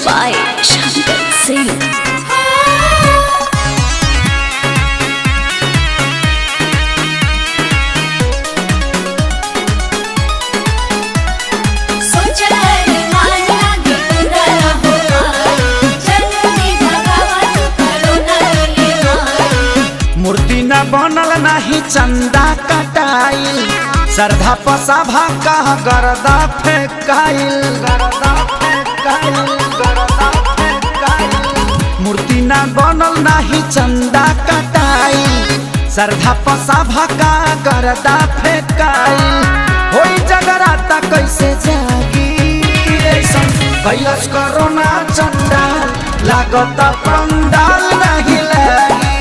by Shankar Singh. मूर्ति न बनल नाही चंदा कटाइल, श्रद्धा पसाभा कह गरदा फेंकाइल। मूर्ति न बनल नाही चंदा कटाइल, श्रद्धा पसाभा का गरदा फेंकाइल। होई जगराता कैसे जागी कैलस कोरोना चंदा लागत पंडाल नहीं लागी।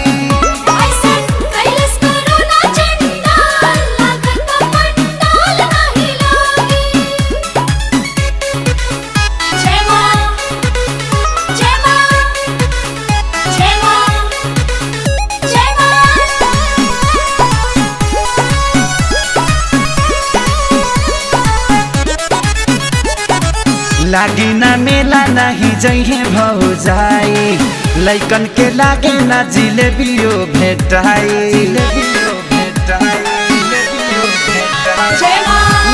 लागी ना मेला नहीं जइहे भौजाई, लइकन के लागे ना जिलेबियो भेटाई।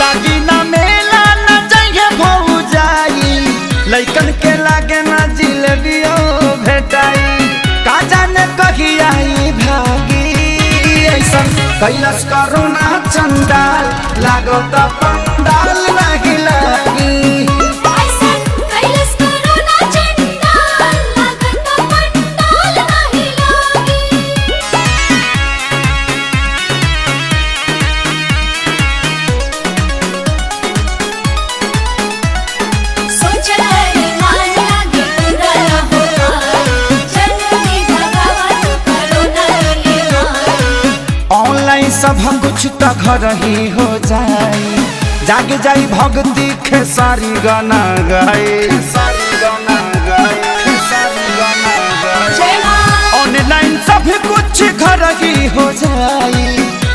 लागी ना मेला ना जइहे भौजाई, लइकन के लागे ना जिलेबियो भेटाई। का जाने कही आई भागी ऐसन कैलस कोरोना चंडाल लागत पंडाल नहीं लागी। ऑनलाइन सब कुछ तो घर ही हो जाए, जाग जाई भक्ति खेसारी गाना गाए। ऑनलाइन सब कुछ घर ही हो जाए,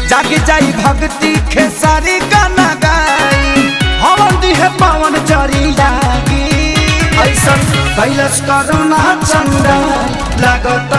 जाग जाई भक्ति खेसारी गाना गाए। हवन दिहे पवन चरी लागी ऐसा कैलस कोरोना चंदा लागत